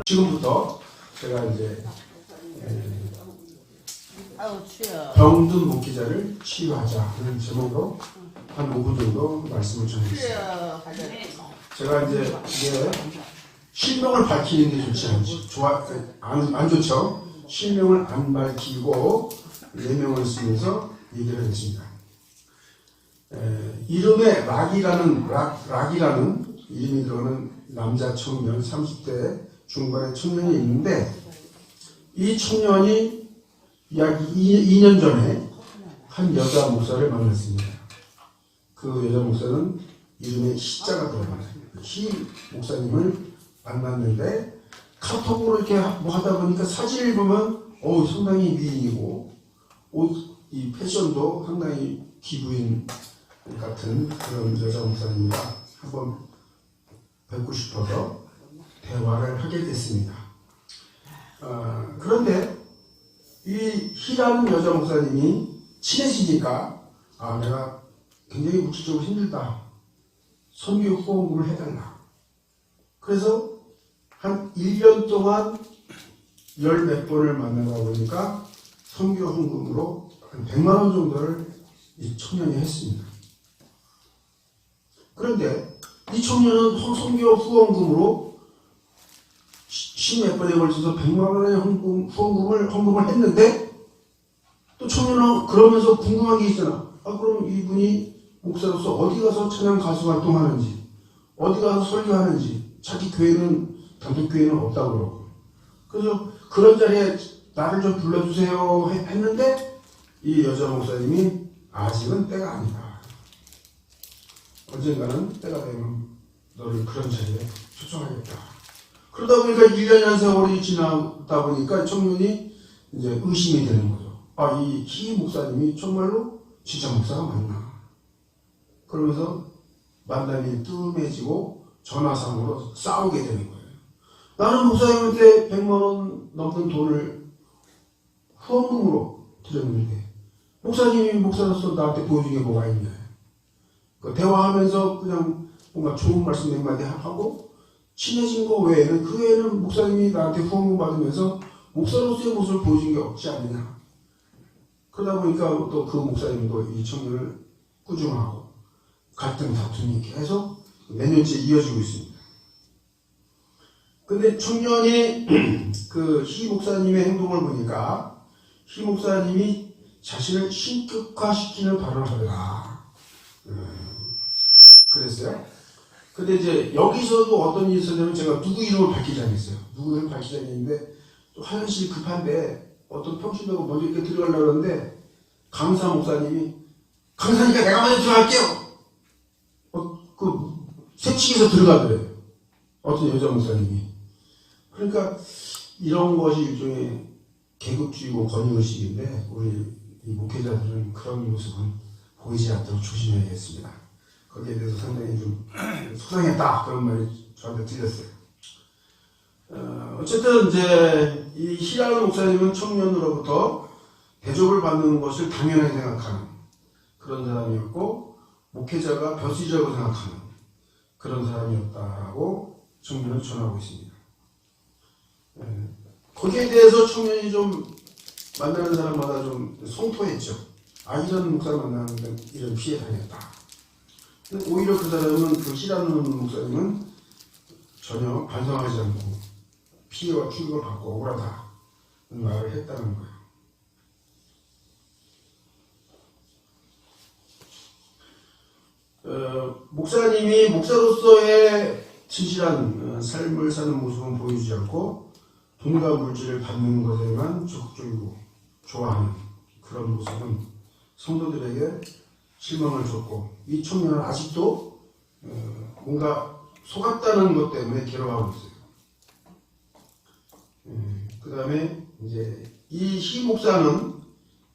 지금부터 제가 이제 병든 목기자를 치유하자 하는 제목으로 한 5분 정도 말씀을 전하겠습니다. 제가 이제 이게 실명을 밝히는 게 좋지 않지, 안 좋죠. 실명을 안 밝히고 예명을 쓰면서 얘기를 했습니다. 이름에 락이라는 이름이 들어가는 남자 청년, 30대 중반의 청년이 있는데, 이 청년이 약 2년 전에 한 여자 목사를 만났습니다. 그 여자 목사는 이름에 희자가 들어가요. 희 목사님을 만났는데, 카톡으로 이렇게 뭐 하다 보니까 사진을 보면 상당히 미인이고, 이 패션도 상당히 기부인 같은 그런 여자 목사님과 한번 뵙고 싶어서 대화를 하게 됐습니다. 그런데 이 희라는 여자 목사님이 친해지니까 내가 굉장히 물질적으로 힘들다, 선교 후원금을 해달라. 그래서 한 1년 동안 10몇 번을 만나다 보니까 선교 후원금으로 한 100만 원 정도를 이 청년이 했습니다. 그런데 이 청년은 선교 후원금으로 10몇 번에 걸쳐서 100만 원의 헌금을 했는데, 또 청년은 그러면서 궁금한 게 있잖아. 그럼 이분이 목사로서 어디 가서 찬양 가수 활동하는지, 어디 가서 설교하는지, 자기 교회는, 단독교회는 없다고 그러고. 그래서 그런 자리에 나를 좀 불러주세요 했는데, 이 여자 목사님이 아직은 때가 아니다, 언젠가는 때가 되면 너를 그런 자리에 초청하겠다. 그러다 보니까 1년이라는 세월이 지나다 보니까 청년이 이제 의심이 되는 거죠. 이 희 목사님이 정말로 진짜 목사가 맞나? 그러면서 만남이 뜸해지고 전화상으로 싸우게 되는 거예요. 나는 목사님한테 100만 원 넘는 돈을 후원금으로 드렸는데, 목사님이 목사로서 나한테 보여준 게 뭐가 있냐? 대화하면서 그냥 뭔가 좋은 말씀 몇 마디 하고 친해진 거 외에는, 그 외에는 목사님이 나한테 후원금 받으면서 목사로서의 모습을 보여준 게 없지 않느냐. 그러다 보니까 또 그 목사님도 이 청년을 꾸중하고 갈등 다툼이 계속 몇 년째 이어지고 있습니다. 근데 청년이 그 희 목사님의 행동을 보니까 희 목사님이 자신을 신격화시키는 발언을 하더라. 그랬어요. 근데 이제 여기서도 어떤 일이 있었냐면, 제가 누구 이름을 밝히지 않겠어요. 누구 이름을 밝히지 않겠는데, 또 화장실 급한데 어떤 평신도가 먼저 이렇게 들어가려고 하는데, 강사 목사님이, 강사니까 내가 먼저 들어갈게요. 새치기에서 들어가더래요, 어떤 여자 목사님이. 그러니까 이런 것이 일종의 계급주의고 권위의식인데, 우리 이 목회자들은 그런 모습은 보이지 않도록 조심해야겠습니다. 거기에 대해서 상당히 좀 속상했다, 그런 말이 저한테 들렸어요. 어쨌든 이제 이 희라는 목사님은 청년으로부터 대접을 받는 것을 당연하게 생각하는 그런 사람이었고, 목회자가 벼슬이라고 생각하는 그런 사람이었다라고 청년은 전하고 있습니다. 거기에 대해서 청년이 좀 만나는 사람마다 좀 성토했죠. 이런 목사를 만나는데 이런 피해 당했다. 오히려 그 사람은, 그 희라는 목사님은 전혀 반성하지 않고 피해와 충격을 받고 억울하다는 말을 했다는 거예요. 목사님이 목사로서의 진실한 삶을 사는 모습은 보이지 않고 돈과 물질을 받는 것에만 적극적이고 좋아하는 그런 모습은 성도들에게 실망을 줬고, 이 청년은 아직도 뭔가 속았다는 것 때문에 괴로워하고 있어요. 그 다음에 이제 이 희 목사는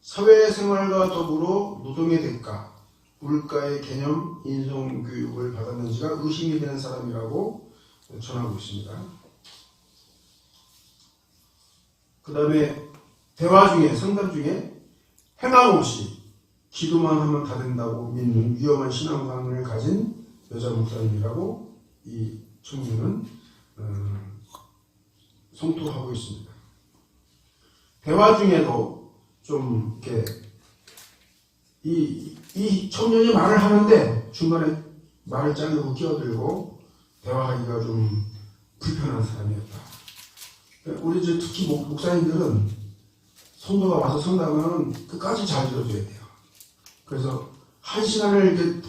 사회생활과 더불어 노동의 대가, 물가의 개념, 인성교육을 받았는지가 의심이 되는 사람이라고 전하고 있습니다. 그 다음에 대화 중에, 상담 중에 행함 없이 기도만 하면 다 된다고 믿는 위험한 신앙관을 가진 여자 목사님이라고 이 청년은 성토하고 있습니다. 대화 중에도 좀 이렇게 이 청년이 말을 하는데 중간에 말을 자르고 끼어들고 대화하기가 좀 불편한 사람이었다. 우리 이제 특히 목사님들은 성도가 와서 상담하면 끝까지 잘 들어줘야 돼요. 그래서 1시간을 이렇게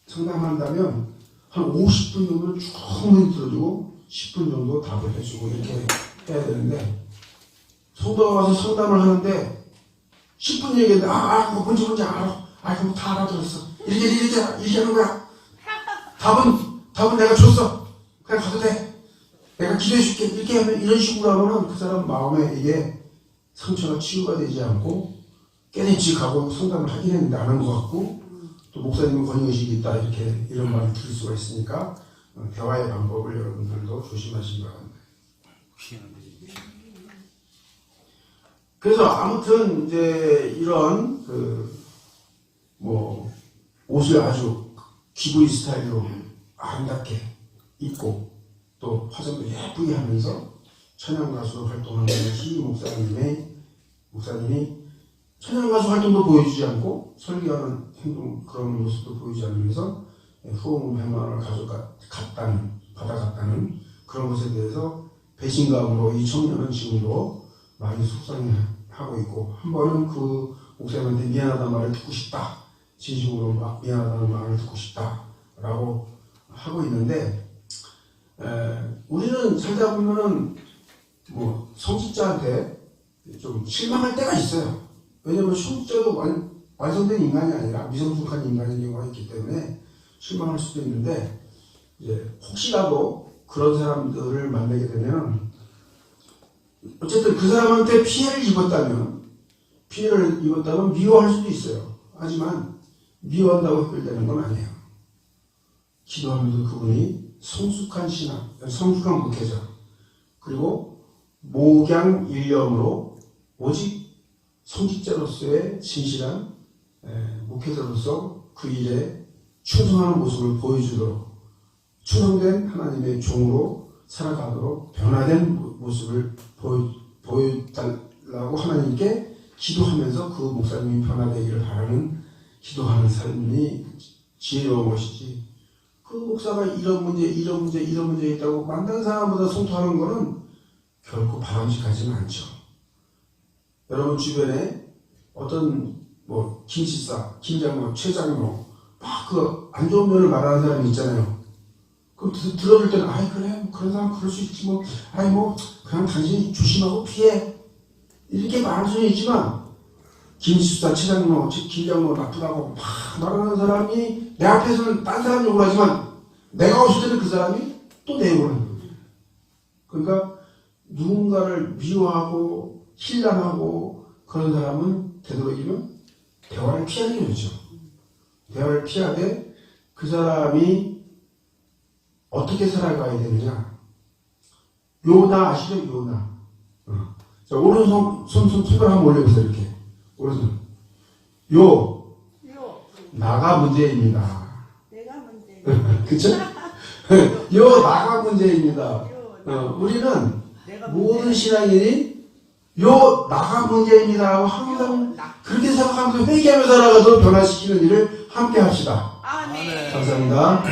상담한다면 한 50분 정도는 충분히 들어주고 10분 정도 답을 해주고 이렇게 해야 되는데, 성도가 와서 상담을 하는데 10분 얘기했는데 그거 뭔지 알아. 그럼 다 알아들었어. 이렇게 하는 거야. 답은 내가 줬어. 그냥 가도 돼. 내가 기도해줄게. 이렇게 하면, 이런 식으로 하면은 그 사람 마음에 이게 상처가 치유가 되지 않고 깨닫지 가고 상담을 하긴 했는데 안 한 것 같고, 또 목사님은 권위의식이 있다 이렇게 이런 말을 들을 수가 있으니까 대화의 방법을 여러분들도 조심하시기 바랍니다. 그래서 아무튼 이제 이런 옷을 아주 기브이 스타일로 아름답게 입고 또 화장도 예쁘게 하면서 찬양 가수로 활동하는 희 목사님이 찬양 가수 활동도 보여주지 않고 설교하는 행동, 그런 모습도 보이지 않으면서 후원 100만 원을 받아갔다는 그런 것에 대해서 배신감으로 이 청년은 지금도 많이 속상해하고 있고, 한 번은 그 목사님한테 미안하다는 말을 듣고 싶다, 진심으로 미안하다는 말을 듣고 싶다라고 하고 있는데, 우리는 살다 보면은 성직자한테 좀 실망할 때가 있어요. 왜냐하면 성직자도 완성된 인간이 아니라 미성숙한 인간인 경우가 있기 때문에 실망할 수도 있는데, 이제 혹시라도 그런 사람들을 만나게 되면 어쨌든 그 사람한테 피해를 입었다면 미워할 수도 있어요. 하지만 미워한다고 해결되는 건 아니에요. 기도하면서 그분이 성숙한 신앙, 성숙한 목회자, 그리고 목양일념으로 오직 성직자로서의 진실한 목회자로서 그 일에 충성하는 모습을 보여주도록, 충성된 하나님의 종으로 살아가도록 변화된 모습을 보여달라고 하나님께 기도하면서 그 목사님이 변화되기를 바라는 기도하는 삶이 지혜로운 것이지, 그 목사가 이런 문제 있다고 만난 사람보다 성토하는 것은 결코 바람직하지는 않죠. 여러분 주변에 어떤 김씨사, 김장로, 최장로 막 그 안 좋은 면을 말하는 사람이 있잖아요. 그럼 들어줄 때는 그래 그런 사람 그럴 수 있지 그냥 당신이 조심하고 피해 이렇게 말할 수는 있지만, 김씨사, 최장로, 김장로 나쁘다고 막 말하는 사람이 내 앞에서는 딴 사람 욕을 하지만 내가 없을 때는 그 사람이 또 내 욕을 하는 거예요. 그러니까 누군가를 미워하고 힐난하고 그런 사람은 되도록이면 대화를 피하는 게 좋죠. 대화를 피하되 그 사람이 어떻게 살아가야 되느냐. 요나 아시죠? 요나. 자, 오른손 손가락 한번 올려보세요. 이렇게 오른손. 나가 문제입니다. 내가 문제입니다. 그쵸? 나가 문제입니다. 우리는 모든 신앙인이 나가 문제입니다 하고 항상 그렇게 생각하면서 회개하면서 살아가서 변화시키는 일을 함께 합시다. 아멘. 감사합니다.